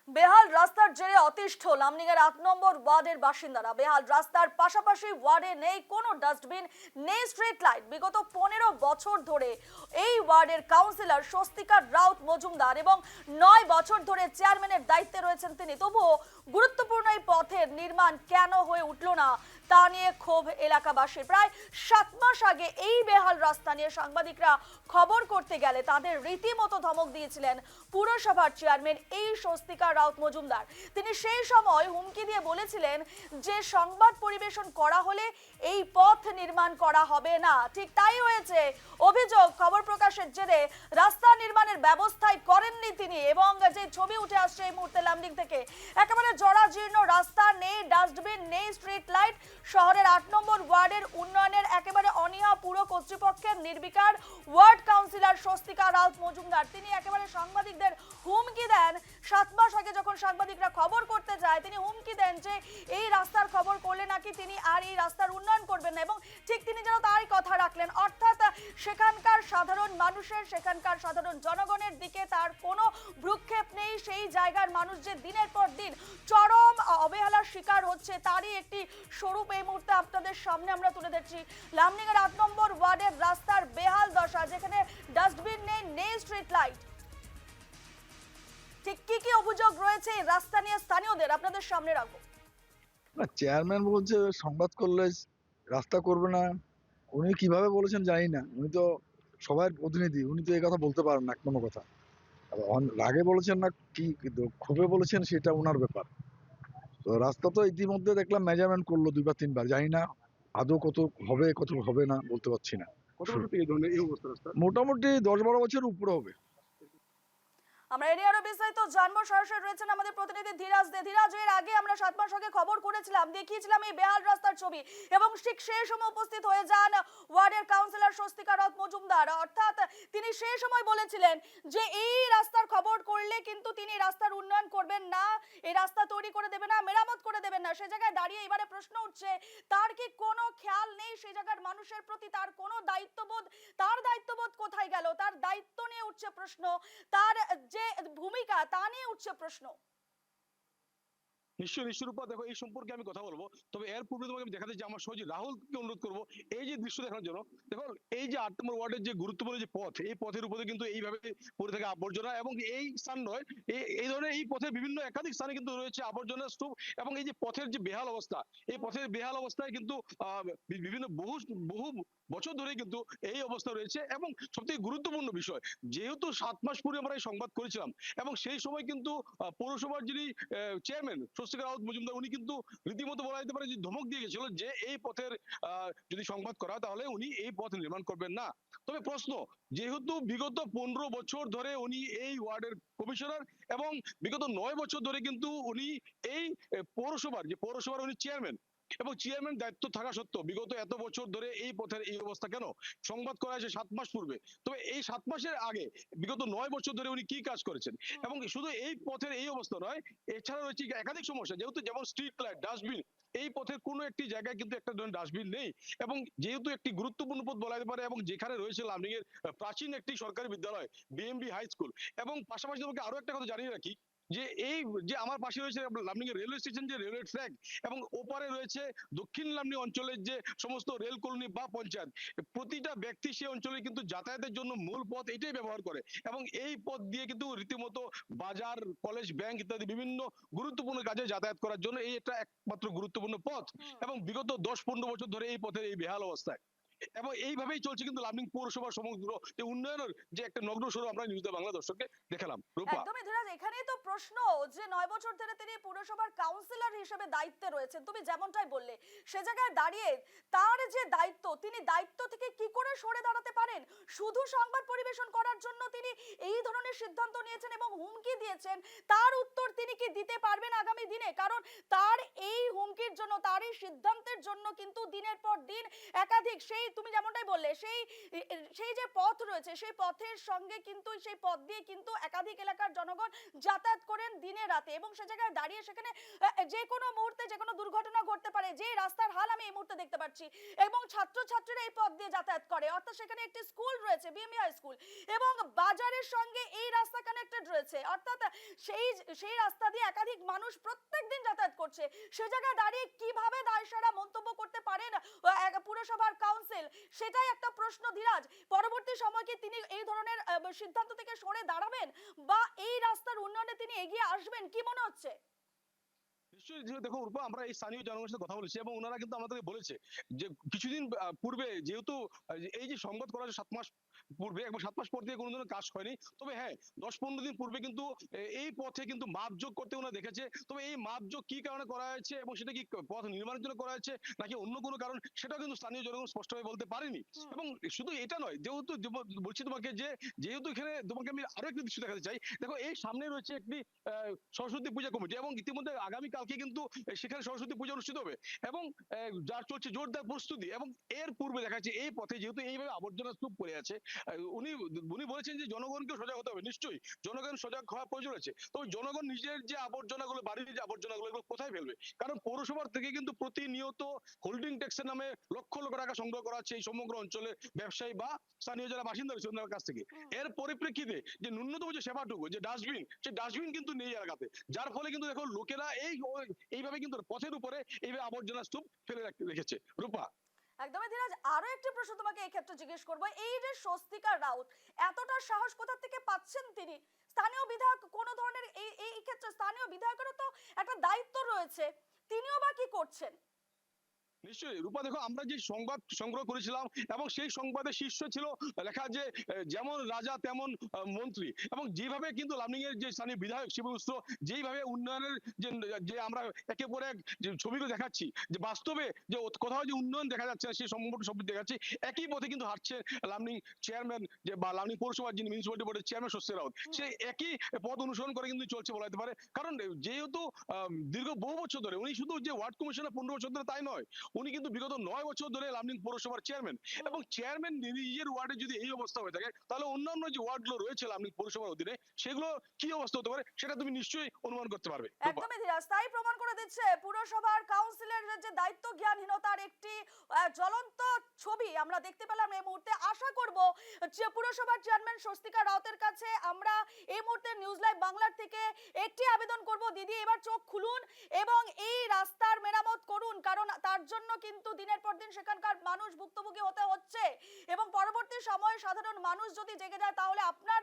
বেহাল রাস্তার জেরে অতিষ্ঠ লামডিংয়ের ৮ নম্বর ওয়ার্ডের বাসিন্দারা। বেহাল রাস্তার পাশাপাশি ওয়ার্ডে নেই কোনো ডাস্টবিন, নেই স্ট্রিট লাইট। বিগত ১৫ বছর ধরে এই ওয়ার্ডের কাউন্সিলর স্বস্তিকা রাউত মজুমদার এবং ৯ বছর ধরে চেয়ারম্যানের দায়িত্বে রয়েছেন তিনি। তবুও গুরুত্বপূর্ণ এই পথের নির্মাণ কেন হয়ে উঠল না তা নিয়ে ক্ষোভ এলাকাবাসীর। প্রায় ৭ মাস আগে এই বেহাল রাস্তা নিয়ে সাংবাদিকরা খবর করতে গেলে তাদের রীতিমতো ধমক দিয়েছিলেন পুরসভার চেয়ারম্যান এই স্বস্তিকা রাউত মজুমদার। তিনি সেই সময় হুমকি দিয়ে বলেছিলেন যে সংবাদ পরিবেশন করা হলে এই পথ নির্মাণ করা হবে না। ঠিক তাই হয়েছে। অভিযোগ, খবর প্রকাশের জেরে রাস্তা নির্মাণের ব্যবস্থাই করেননি তিনি। এবং যে ছবি উঠে আসছে এই মুহূর্তে লামডিং থেকে, একেবারে জরাজীর্ণ রাস্তা, নেই ডাস্টবিন, নেই স্ট্রিট লাইট। শহরের ৮ নম্বর ওয়ার্ডের উন্নয়নের একেবারে অনীহা পুর কর্তৃপক্ষের নির্বিকার। ওয়ার্ড কাউন্সিলর স্বস্তিকা রাউত মজুমদার তিনি একেবারে সাংবাদিকদের হুমকি দেন। ৭ মাস আগে যখন সাংবাদিকরা খবর করতে যায় তিনি হুমকি দেন যে এই রাস্তার খবর করলে নাকি তিনি আর এই রাস্তার উন্নয়ন করবেন না। এবং ঠিক তিনি যেন তারই কথা রাখলেন, অর্থাৎ সেখানকার সাধারণ মানুষের, সেখানকার সাধারণ জনগণের দিকে তার কোনো ভ্রুক্ষেপ নেই। সেই জায়গার মানুষ যে দিনের পর দিন চরম অবহেলার শিকার হচ্ছে তারই একটি স্বরূপ এই মুহূর্তে আপনাদের সামনে আমরা তুলে ধরছি। লামডিংয়ের ৮ নম্বর ওয়ার্ডের রাস্তার বেহাল দশা, যেখানে ডাস্টবিন নেই, নেই স্ট্রিট লাইট। ঠিক কি কি অভিযোগ রয়েছে এই রাস্তা নিয়ে স্থানীয়দের আপনাদের সামনে রাখবো। না, চেয়ারম্যান বলছে সংবাদ করলে রাস্তা করবে না। উনি কিভাবে বলেছেন জানি না। উনি তো সবার প্রতিনিধি, উনি তো এই কথা বলতে পারেন না কোনো কথা। রাগে বলেছেন না কি কিন্তু ক্ষোভে বলেছেন সেটা ওনার ব্যাপার। তো রাস্তা তো ইতিমধ্যে দেখলাম মেজারমেন্ট করলো ২ বার ৩ বার, জানি না আদৌ কত হবে কত হবে না বলতে পারছি না। কত বছর থেকে এই ধরনের এই অবস্থা রাস্তার? মোটামুটি ১০-১২ বছর উপরে হবে। আমরা এ নিয়ে আরো বিস্তারিত জানবো। সরাসরি রয়েছেন আমাদের প্রতিনিধি ধীরাজ দে। ধীরাজ, এর আগে আমরা ৭ মাস আগে খবর করেছিলাম, দেখিয়েছিলাম এই বেহাল রাস্তার ছবি, এবং ঠিক সেই সময় উপস্থিত হয়ে যান ওয়ার্ডের কাউন্সিলর স্বস্তিকা রাউত মজুমদার। অর্থাৎ তিনি সেই সময় বলেছিলেন যে এই রাস্তার খবর করলে কিন্তু তিনি রাস্তার উন্নয়ন করবেন না, এই রাস্তা তৈরি করে দেবে না, মেরামত করে দেবেন না। সে জায়গায় দাঁড়িয়ে এবারে প্রশ্ন উঠছে, তার কি কোনো খেয়াল নেই সেই জায়গার মানুষের প্রতি? তার কোনো দায়িত্ববোধ, তার দায়িত্ববোধ কোথায় গেল? তার দায়িত্ব নিয়ে উঠছে প্রশ্ন, তার যে ভূমিকা তা নিয়ে উঠছে প্রশ্ন। নিশ্চয়ই রূপা, দেখো এই সম্পর্কে আমি কথা বলবো, তবে এর পূর্বে তোমাকে আমি দেখাতে যে আমার সহজে রাহুলকে অনুরোধ করবো এই যে দৃশ্য দেখানোর জন্য। দেখো এই যে ৮ নম্বর ওয়ার্ডের যে গুরুত্বপূর্ণ যে পথ, এই পথের উপরে কিন্তু এইভাবে পড়ে থাকে আবর্জনা, এবং এই স্থান নয়, এই ধরনের এই পথের বিভিন্ন একাধিক স্থানে কিন্তু রয়েছে আবর্জনা স্তূপ। এবং এই যে পথের যে বেহাল অবস্থা, এই পথের বেহাল অবস্থায় কিন্তু বিভিন্ন বহু বহু বছর ধরে কিন্তু এই অবস্থা রয়েছে। এবং সবথেকে গুরুত্বপূর্ণ বিষয়, যেহেতু ৭ মাস পূর্বে আমরা এই সংবাদ করেছিলাম, এবং সেই সময় কিন্তু পৌরসভার যিনি চেয়ারম্যান স্বস্তিকা রাউত মজুমদার, উনি কিন্তু রীতিমতো বলা যেতে পারে যে ধমক দিয়ে গেছিল যে এই পথের যদি সংবাদ করা তাহলে উনি এই পথ নির্মাণ করবেন না। তবে প্রশ্ন, যেহেতু বিগত ১৫ বছর ধরে উনি এই ওয়ার্ডের কমিশনার, এবং বিগত ৯ বছর ধরে কিন্তু উনি এই পৌরসভার উনি চেয়ারম্যান, এবং চেয়ারম্যান দায়িত্ব থাকা সত্ত্বেও বিগত এত বছর ধরে এই পথের এই অবস্থা কেন? সংবাদ করা হয়েছে ৭ মাস পূর্বে। তবে এই ৭ মাসের আগে বিগত ৯ বছর ধরে উনি কি কাজ করেছেন? এবং শুধু এই পথের এই অবস্থা নয়, এছাড়া রয়েছে একাধিক সমস্যা, যেহেতু যেমন স্ট্রিট লাইট, ডাস্টবিন, এই পথের কোনো একটি জায়গায় কিন্তু একটা ডাস্টবিন নেই। এবং যেহেতু একটি গুরুত্বপূর্ণ পথ বলা যেতে পারে, এবং যেখানে রয়েছে লামডিং এর প্রাচীন একটি সরকারি বিদ্যালয় বিএমবি হাই স্কুল। এবং পাশাপাশি তোমাকে আরো একটা কথা জানিয়ে রাখি, যে এই যে আমার পাশে রয়েছে লামডিং এর রেলওয়ে স্টেশন, যে রেলওয়ে ট্র্যাক, এবং ওপারে রয়েছে দক্ষিণ লামডিং অঞ্চলের যে সমস্ত রেল কলোনি বা পঞ্চায়েত। প্রতিটা ব্যক্তি সেই অঞ্চলে কিন্তু যাতায়াতের জন্য মূল পথ এটাই ব্যবহার করে, এবং এই পথ দিয়ে কিন্তু রীতিমতো বাজার, কলেজ, ব্যাংক ইত্যাদি বিভিন্ন গুরুত্বপূর্ণ কাজে যাতায়াত করার জন্য এই একটা একমাত্র গুরুত্বপূর্ণ পথ। এবং বিগত ১০-১৫ বছর ধরে এই পথের এই বেহাল অবস্থায়, এবং এইভাবেই চলছে কিন্তু লামডিং পৌরসভার সমগ্র যে উন্নয়নের যে একটা নগ্ন স্বরূপ আমরা নিউজ বাংলা দর্শককে দেখালাম। রূপা, একদমই ধীরাজ, এখানেই তো প্রশ্ন যে ৯ বছর ধরে তিনি পুরসভার কাউন্সিলর হিসেবে দায়িত্বে রয়েছেন, তুমি যেমনটাই বললে। সে জায়গায় দাঁড়িয়ে তার যে দায়িত্ব, তিনি দায়িত্ব থেকে কি করে সরে দাঁড়াতে পারেন? শুধু সংবাদ পরিবেশন করার জন্য তিনি এই ধরনের সিদ্ধান্ত নিয়েছেন এবং হুমকি দিয়েছেন, তার উত্তর তিনি কি দিতে পারবেন আগামী দিনে? কারণ তার এই হুমকির জন্য, তার এই সিদ্ধান্তের জন্য কিন্তু দিনের পর দিন একাধিক সেই তুমি যেমনটাই বললে সেই যে পথ রয়েছে সেই পথের সঙ্গে কিন্তু সেই পথ দিয়ে কিন্তু একাধিক এলাকার জনগণ যাতায়াত করেন দিনে রাতে, এবং সে জায়গায় দাঁড়িয়ে সেখানে যে কোনো মুহূর্তে যে কোনো দুর্ঘটনা ঘটতে পারে, যে রাস্তার হাল আমি এই মুহূর্তে দেখতে পাচ্ছি, এবং ছাত্রছাত্রীরা এই পথ দিয়ে যাতায়াত করে, অর্থাৎ সেখানে একটি স্কুল রয়েছে বিএমই হাই স্কুল, এবং বাজারের সঙ্গে এই রাস্তা কানেক্টেড রয়েছে, অর্থাৎ সেই সেই রাস্তা দিয়ে একাধিক মানুষ প্রত্যেকদিন যাতায়াত করছে। সে জায়গায় দাঁড়িয়ে কিভাবে দায়সারা মন্তব্য করতে পারেন পুরসভার কাউন্সিল, সেটাই একটা প্রশ্ন ধীরাজ। পরবর্তী সময় কি তিনি এই ধরনের সিদ্ধান্ত থেকে সরে দাঁড়াবেন বা এই রাস্তার উন্নয়নে তিনি এগিয়ে আসবেন, কি মনে হচ্ছে? নিশ্চয়ই দেখো রূপা, আমরা এই স্থানীয় জনগণের সাথে কথা বলেছি এবং ওনারা কিন্তু আমাদেরকে বলেছে যে কিছুদিন পূর্বে যেহেতু এই যে সংবাদ করা হয়েছে 7 মাস পূর্বে এবং 7 মাস পর দিয়ে কোনো ধরনের কাজ হয়নি, তবে হ্যাঁ 10-15 দিন পূর্বে কিন্তু এই পথে কিন্তু মাপযোগ করতে ওনারা দেখেছে। তবে এই মাপযোগ কি কারণে করা হয়েছে এবং সেটা কি পথ নির্মাণের জন্য করা হয়েছে নাকি অন্য কোনো কারণ, সেটাও কিন্তু স্থানীয় জনগণ স্পষ্টভাবে বলতে পারেনি। এবং শুধু এটা নয়, যেহেতু বলছি তোমাকে যে যেহেতু এখানে তোমাকে আমি আরো একটি দৃশ্য দেখাতে চাই। দেখো এই সামনে রয়েছে একটি সরস্বতী পূজা কমিটি এবং ইতিমধ্যে আগামী কালকে কিন্তু সেখানে সরস্বতী পূজা অনুষ্ঠিত হবে এবং যার চলছে জোরদার প্রস্তুতি। এবং এর পূর্বে দেখা যাচ্ছে এই পথে যেহেতু এইভাবে আবর্জনা স্তূপ পড়ে আছে, উনি উনি বলেছেন যে জনগণকে সজাগ হতে হবে। নিশ্চয়ই জনগণ সজাগ হওয়ার প্রয়োজন আছে। তবে জনগণ নিজের যে আবর্জনাগুলো, বাড়ির যে আবর্জনাগুলো, এগুলো কোথায় ফেলবে? কারণ পৌরসভার থেকে কিন্তু প্রতিনিয়ত হোল্ডিং ট্যাক্সের নামে লক্ষ লক্ষ টাকা সংগ্রহ করা হচ্ছে এই সমগ্র অঞ্চলের ব্যবসায়ী বা স্থানীয় যারা বাসিন্দা রয়েছে ওনার কাছ থেকে। এর পরিপ্রেক্ষিতে যে ন্যূনতম যে সেবাটুকু, যে ডাস্টবিন, সেই ডাস্টবিন কিন্তু নেই এলাকাতে, যার ফলে কিন্তু দেখো লোকেরা এইভাবে কিন্তু পথের উপরে এইভাবে আবর্জনা স্তূপ ফেলে রেখেছে। রূপা, একদমই ধীরাজ, আরো একটি প্রশ্ন তোমাকে এই ক্ষেত্রে জিজ্ঞেস করবো, এই যে স্বস্তিকা রাউত এতটা সাহস কোথা থেকে পাচ্ছেন তিনি? স্থানীয় বিধায়ক কোন ধরনের এই এই ক্ষেত্রে স্থানীয় বিধায়কেরও তো একটা দায়িত্ব রয়েছে, তিনিও বা কি করছেন? নিশ্চয়ই রূপা, দেখো আমরা যে সংবাদ সংগ্রহ করেছিলাম এবং সেই সংবাদের শীর্ষ ছিল লেখা যে যেমন রাজা তেমন মন্ত্রী, এবং যেভাবে কিন্তু লামনিং এর যে স্থানীয় বিধায়ক শিবু মিশ্র যেইভাবে উন্নয়নের যে যে আমরা একে পরে এক যে ছবিগুলো দেখাচ্ছি, যে বাস্তবে যে কোথাও যে উন্নয়ন দেখা যাচ্ছে না সেই সম্পূর্ণ সব দেখাচ্ছি, একই পথে কিন্তু হাঁটছে লামনিং চেয়ারম্যান যে বা লামনিং পৌরসভার যিনি মিউনিসিপালিটি বোর্ডের চেয়ারম্যান স্বস্তি রাউত, সে একই পথ অনুসরণ করে কিন্তু চলছে বলা যেতে পারে। কারণ যেহেতু দীর্ঘ বহু বছর ধরে উনি শুধু যে ওয়ার্ড কমিশনার 15 বছর ধরে তাই নয়, উনি কিন্তু বিগত 9 বছর ধরে লামডিং পৌরসভার চেয়ারম্যান, এবং চেয়ারম্যান নিজের ওয়ার্ডে যদি এই অবস্থা হয়ে থাকে, তাহলে অন্যান্য যে ওয়ার্ডগুলো রয়েছে লামডিং পৌরসভার অধীনে সেগুলো কি অবস্থা হতে পারে সেটা তুমি নিশ্চয়ই অনুমান করতে পারবে। একদমই ধীরাজ, তাই প্রমাণ করে দিচ্ছে পুরসভার কাউন্সিলের যে দায়িত্ব জ্ঞানহীনতার একটি জ্বলন্ত ছবি আমরা দেখতে পেলাম এই মুহূর্তে। আশা করব যে পুরসভার চেয়ারম্যান স্বস্তিকা রাউতের কাছে আমরা এই মুহূর্তে নিউজ লাইভ বাংলার থেকে একটি আবেদন করব, দিদি এবার চোখ খুলুন এবং এই রাস্তার মেরামত করুন, কারণ তার জন্য কিন্তু দিনের পর দিন সেখানকার মানুষ ভুক্তভোগী হতে হচ্ছে, এবং পরবর্তী সময়ে সাধারণ মানুষ যদি জেগে যায় তাহলে আপনার